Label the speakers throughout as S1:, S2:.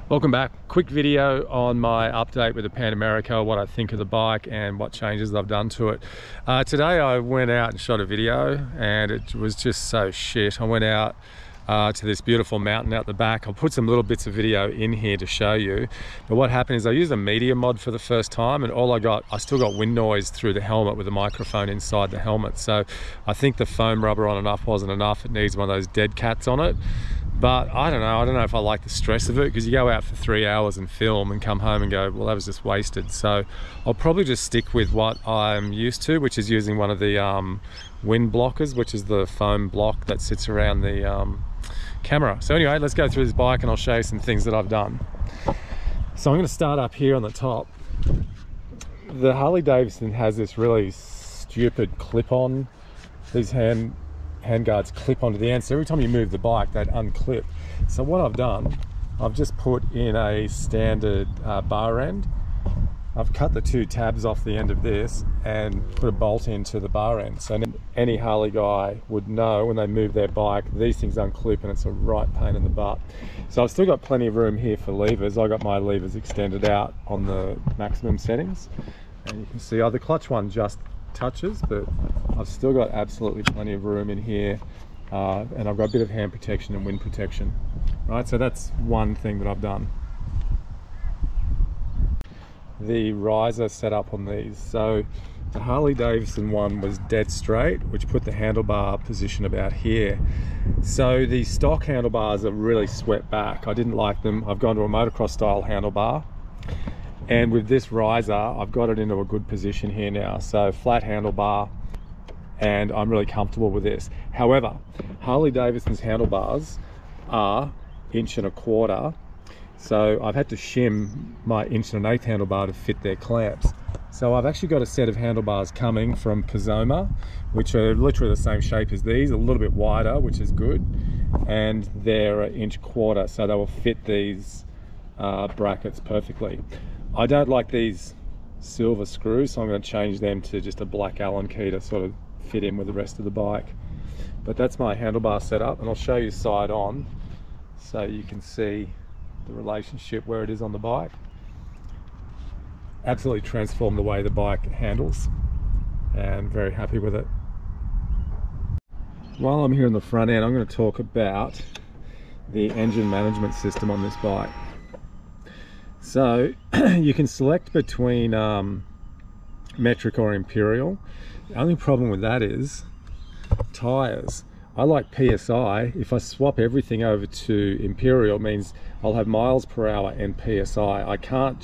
S1: Welcome back. Quick video on my update with the Pan America, what I think of the bike and what changes I've done to it. Today I went out and shot a video and it was just so shit. I went out to this beautiful mountain out the back. I'll put some little bits of video in here to show you. But what happened is I used a media mod for the first time and I still got wind noise through the helmet with a microphone inside the helmet. So I think the foam rubber on and off wasn't enough. It needs one of those dead cats on it. But I don't know if I like the stress of it, because you go out for 3 hours and film and come home and go, well, that was just wasted. So I'll probably just stick with what I'm used to, which is using one of the wind blockers, which is the foam block that sits around the camera. So anyway, let's go through this bike and I'll show you some things that I've done. So I'm going to start up here on the top. The Harley Davidson has this really stupid clip-on, these handguards clip onto the end, so every time you move the bike they'd unclip. So what I've done, I've just put in a standard bar end. I've cut the two tabs off the end of this and put a bolt into the bar end, so any Harley guy would know when they move their bike these things unclip and it's a right pain in the butt. So I've still got plenty of room here for levers. I got my levers extended out on the maximum settings, and you can see the clutch one just touches, but I've still got absolutely plenty of room in here, and I've got a bit of hand protection and wind protection. Right, so that's one thing that I've done. The riser set up on these, so the Harley Davidson one was dead straight, which put the handlebar position about here. So the stock handlebars are really swept back. I didn't like them. I've gone to a motocross style handlebar, and with this riser I've got it into a good position here now, so flat handlebar, and I'm really comfortable with this. However, Harley Davidson's handlebars are 1.25 inches, so I've had to shim my 1 1/8 handlebar to fit their clamps. So I've actually got a set of handlebars coming from Kazoma, which are literally the same shape as these, a little bit wider, which is good, and they're 1.25 inches, so they will fit these brackets perfectly. I don't like these silver screws, so I'm going to change them to just a black Allen key to sort of fit in with the rest of the bike. But that's my handlebar setup, and I'll show you side on so you can see the relationship where it is on the bike. Absolutely transformed the way the bike handles, and very happy with it. While I'm here in the front end, I'm going to talk about the engine management system on this bike. So you can select between metric or imperial. The only problem with that is tires. I like PSI. If I swap everything over to imperial, it means I'll have miles per hour and PSI. I can't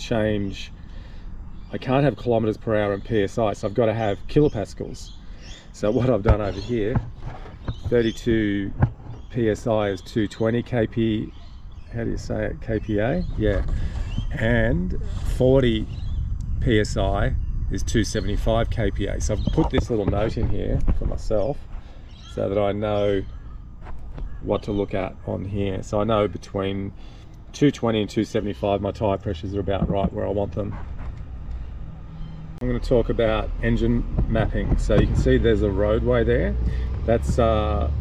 S1: have kilometers per hour and PSI, so I've got to have kilopascals. So what I've done over here, 32 PSI is 220 kp, how do you say it, kPa? Yeah. And 40 PSI is 275 kPa. So I've put this little note in here for myself so that I know what to look at on here. So I know between 220 and 275 my tyre pressures are about right where I want them. I'm going to talk about engine mapping. So you can see there's a roadway there. That's what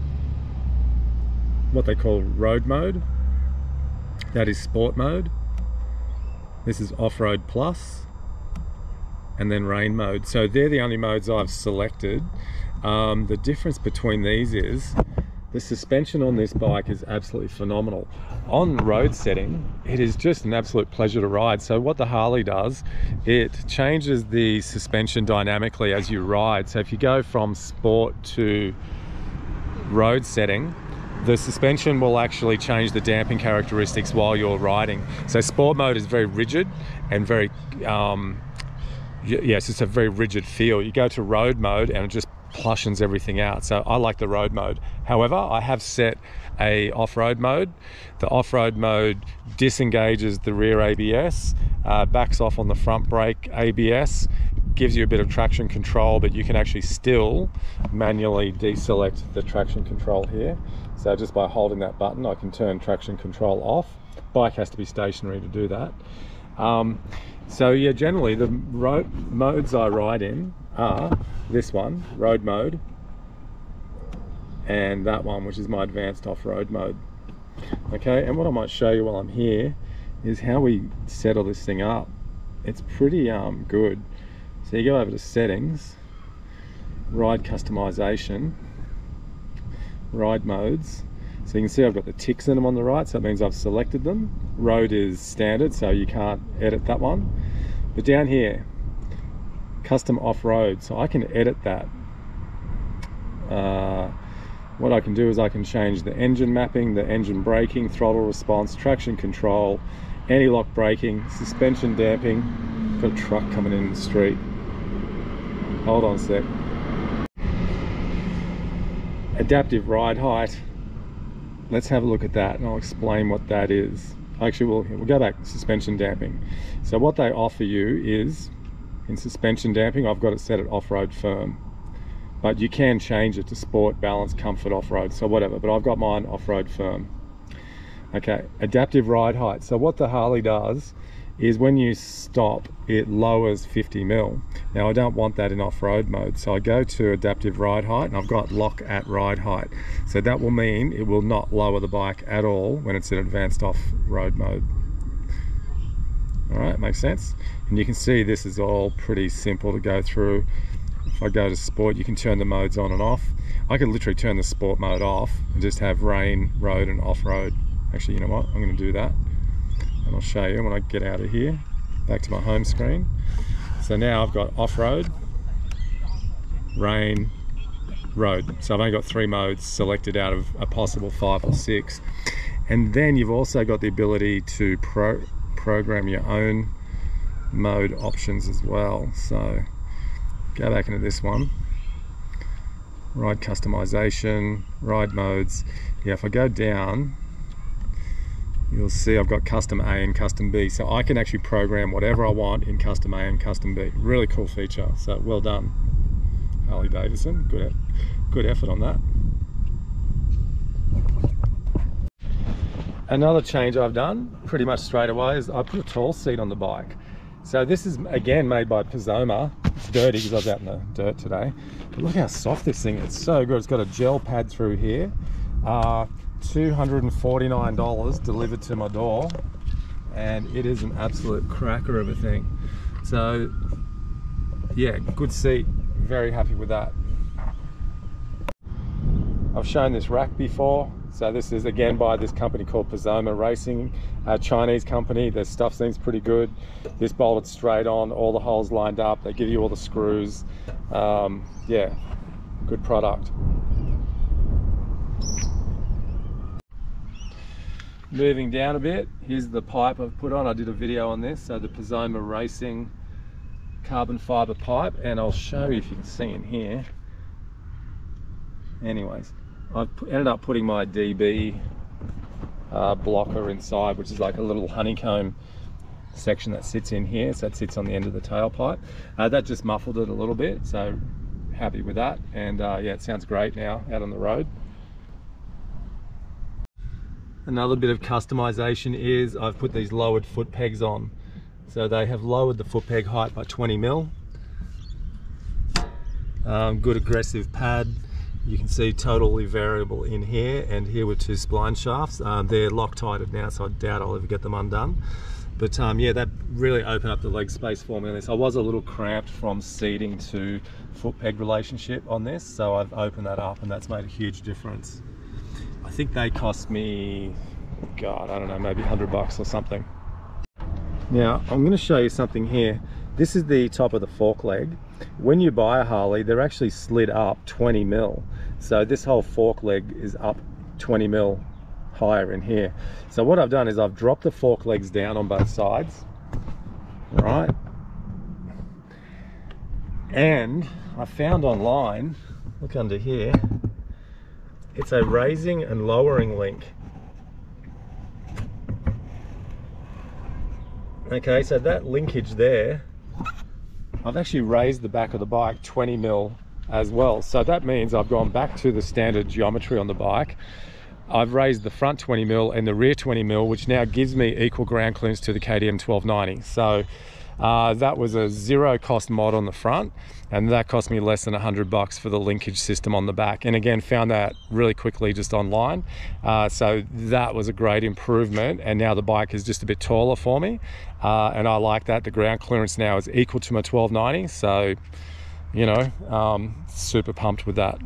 S1: they call road mode. That is sport mode. This is off-road plus, and then rain mode. So they're the only modes I've selected. The difference between these is the suspension on this bike is absolutely phenomenal. On road setting, it is just an absolute pleasure to ride. So what the Harley does, it changes the suspension dynamically as you ride. So if you go from sport to road setting, the suspension will actually change the damping characteristics while you're riding. So sport mode is very rigid and very, it's just a very rigid feel. You go to road mode and it just plushens everything out. So I like the road mode. However, I have set a off-road mode. The off-road mode disengages the rear ABS, backs off on the front brake ABS, gives you a bit of traction control, but you can actually still manually deselect the traction control here. So just by holding that button, I can turn traction control off. Bike has to be stationary to do that. So yeah, generally the road modes I ride in are this one, road mode, and that one, which is my advanced off-road mode. Okay, and what I might show you while I'm here is how we settle this thing up. It's pretty good. So you go over to settings, ride customization, ride modes. So you can see I've got the ticks in them on the right, so that means I've selected them. Road is standard, so you can't edit that one. But down here, custom off-road, so I can edit that. What I can do is I can change the engine mapping, the engine braking, throttle response, traction control, anti-lock braking, suspension damping. Got a truck coming in the street. Hold on a sec. Adaptive ride height. Let's have a look at that and I'll explain what that is. Actually, we'll go back to suspension damping. So what they offer you is, in suspension damping, I've got it set at off-road firm. But you can change it to sport, balance, comfort, off-road, so whatever. But I've got mine off-road firm. Okay, adaptive ride height. So what the Harley does is when you stop, it lowers 50 mil. Now I don't want that in off-road mode, so I go to adaptive ride height and I've got lock at ride height. So that will mean it will not lower the bike at all when it's in advanced off-road mode. All right, makes sense? And you can see this is all pretty simple to go through. If I go to sport, you can turn the modes on and off. I could literally turn the sport mode off and just have rain, road and off-road. Actually, you know what? I'm going to do that. And I'll show you when I get out of here, back to my home screen. So now I've got off-road, rain, road. So I've only got 3 modes selected out of a possible 5 or 6. And then you've also got the ability to program your own mode options as well. So go back into this one, ride customization, ride modes. Yeah, if I go down, you'll see I've got custom A and custom B, so I can actually program whatever I want in custom A and custom B. Really cool feature, so well done, Harley Davidson. Good effort on that. Another change I've done pretty much straight away is I put a tall seat on the bike. So this is again made by Pizoma. It's dirty because I was out in the dirt today. But look how soft this thing is. It's so good. It's got a gel pad through here. $249 delivered to my door, and it is an absolute cracker of a thing. So yeah, good seat, very happy with that. I've shown this rack before, so this is again by this company called Pizoma Racing, a Chinese company. Their stuff seems pretty good. This bolted straight on, all the holes lined up, they give you all the screws. Yeah, good product. Moving down a bit, here's the pipe I've put on. I did a video on this, so the Pizoma Racing carbon fiber pipe, and I'll show you if you can see in here. Anyways, I've ended up putting my DB blocker inside, which is like a little honeycomb section that sits in here, so it sits on the end of the tailpipe. That just muffled it a little bit, so happy with that. And yeah, it sounds great now out on the road. Another bit of customization is I've put these lowered foot pegs on. So they have lowered the foot peg height by 20 mil. Good aggressive pad. You can see totally variable in here, and here with 2 spline shafts. They're Loctited now, so I doubt I'll ever get them undone. But yeah, that really opened up the leg space for me on this. I was a little cramped from seating to foot peg relationship on this, so I've opened that up, and that's made a huge difference. I think they cost me, God, I don't know, maybe 100 bucks or something. Now, I'm going to show you something here. This is the top of the fork leg. When you buy a Harley, they're actually slid up 20 mil. So this whole fork leg is up 20 mil higher in here. So what I've done is I've dropped the fork legs down on both sides. All right. And I found online, look under here, it's a raising and lowering link. Okay, so that linkage there, I've actually raised the back of the bike 20 mil as well. So that means I've gone back to the standard geometry on the bike. I've raised the front 20 mil and the rear 20 mil, which now gives me equal ground clearance to the KTM 1290. So That was a zero cost mod on the front, and that cost me less than $100 for the linkage system on the back. And again, found that really quickly just online. So that was a great improvement, and now the bike is just a bit taller for me, and I like that. The ground clearance now is equal to my 1290, so you know, super pumped with that.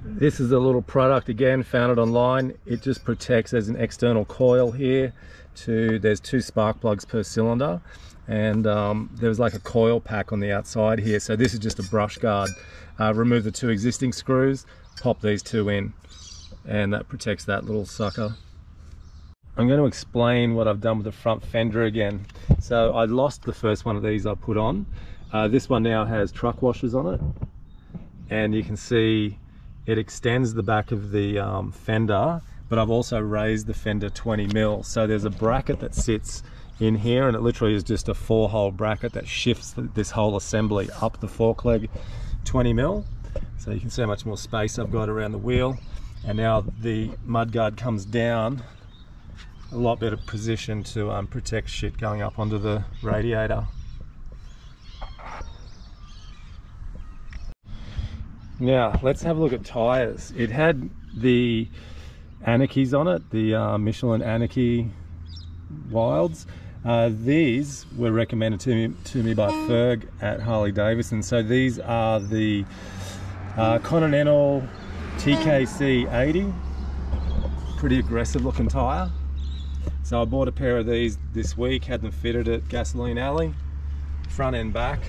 S1: This is a little product, again, found it online. It just protects, there's an external coil here, there's 2 spark plugs per cylinder, and there's like a coil pack on the outside here. So this is just a brush guard. Remove the 2 existing screws, pop these 2 in, and that protects that little sucker. I'm going to explain what I've done with the front fender again. So I lost the first one of these I put on. This one now has truck washers on it, and you can see it extends the back of the fender, but I've also raised the fender 20 mil. So there's a bracket that sits in here, and it literally is just a 4-hole bracket that shifts this whole assembly up the fork leg 20 mil. So you can see how much more space I've got around the wheel. And now the mudguard comes down, a lot better position to protect shit going up onto the radiator. Now let's have a look at tires. It had the Anarchies on it, the Michelin Anarchy Wilds. These were recommended to me by Ferg at Harley Davidson. So these are the Continental TKC 80, pretty aggressive looking tire. So I bought a pair of these this week, had them fitted at Gasoline Alley, front and back.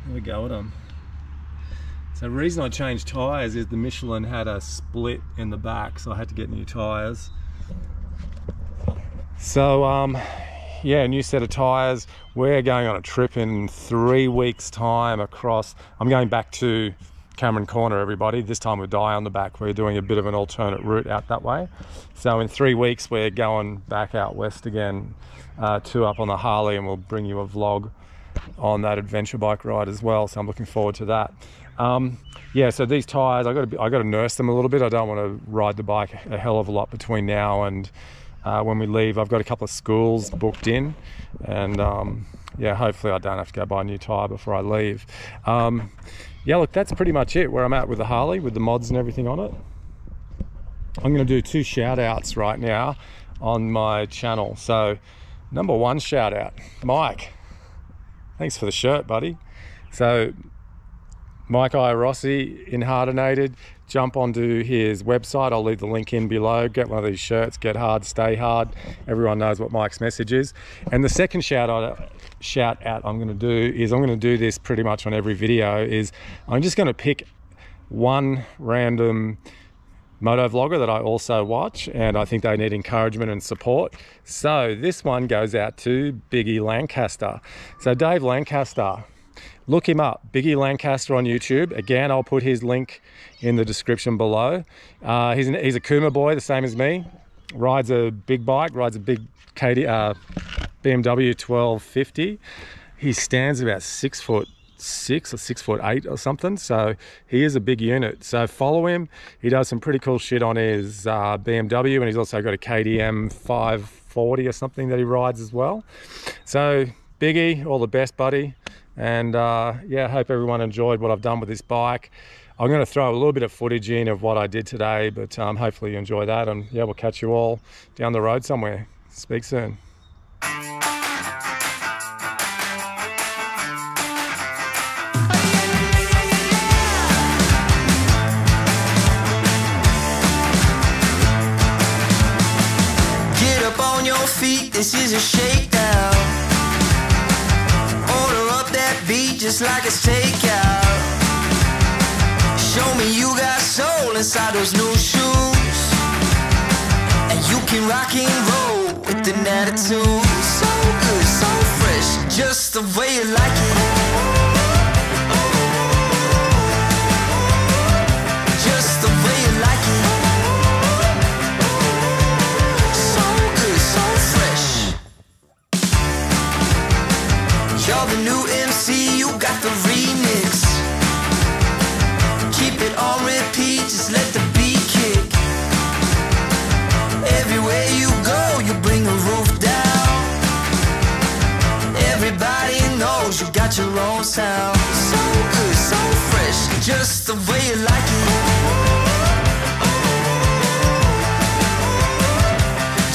S1: There we go with them. So the reason I changed tyres is the Michelin had a split in the back, so I had to get new tyres. So yeah, new set of tyres. We're going on a trip in 3 weeks time across, I'm going back to Cameron Corner, everybody. This time with Dye on the back. We're doing a bit of an alternate route out that way. So in 3 weeks we're going back out west again, 2 up on the Harley, and we'll bring you a vlog on that adventure bike ride as well. So I'm looking forward to that. Yeah, so these tires, I got to nurse them a little bit. I don't want to ride the bike a hell of a lot between now and when we leave. I've got a couple of schools booked in, and yeah, hopefully I don't have to go buy a new tire before I leave. Yeah, look, that's pretty much it where I'm at with the Harley, with the mods and everything on it. I'm going to do 2 shout outs right now on my channel. So number 1 shout out, Mike, thanks for the shirt, buddy. So Mike Rossi in Hardinated, jump onto his website. I'll leave the link in below. Get one of these shirts. Get hard, stay hard. Everyone knows what Mike's message is. And the second shout out I'm going to do is, I'm going to do this pretty much on every video, is I'm just going to pick one random moto vlogger that I also watch, and I think they need encouragement and support. So this one goes out to Biggie Lancaster. So Dave Lancaster, look him up, Biggie Lancaster on YouTube. Again, I'll put his link in the description below. He's a Kuma boy, the same as me. Rides a big bike, rides a big BMW 1250. He stands about 6'6" or 6'8" or something. So he is a big unit. So follow him. He does some pretty cool shit on his BMW, and he's also got a KTM 540 or something that he rides as well. So Biggie, all the best, buddy. And yeah, I hope everyone enjoyed what I've done with this bike. I'm going to throw a little bit of footage in of what I did today, but hopefully you enjoy that. And yeah, we'll catch you all down the road somewhere. Speak soon.
S2: Get up on your feet, this is a shakedown. Order up that beat just like it's takeout. Show me you got soul inside those new shoes, and you can rock and roll with an attitude. So good, so fresh, just the way you like it. Just the way you like it. So good, so fresh. You're the new MC, you got the remix. Keep it on repeat, just let the beat kick. Everywhere you go, you bring the roof down. just the way you like it.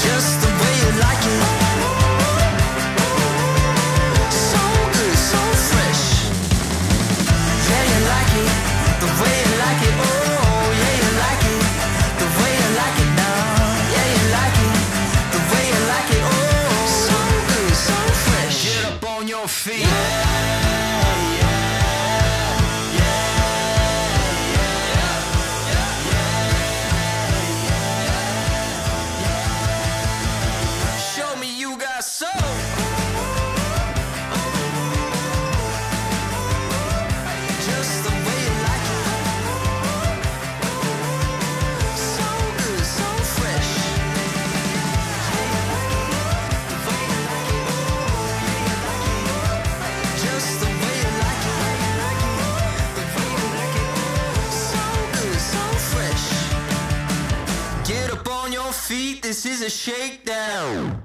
S2: Just the way you like it. So good, so fresh. Yeah, you like it, the way you like it. Oh, yeah, you like it, the way you like it now. Yeah, you like it, the way you like it. Oh, so good, so fresh. Get up on your feet. Feet, this is a shakedown.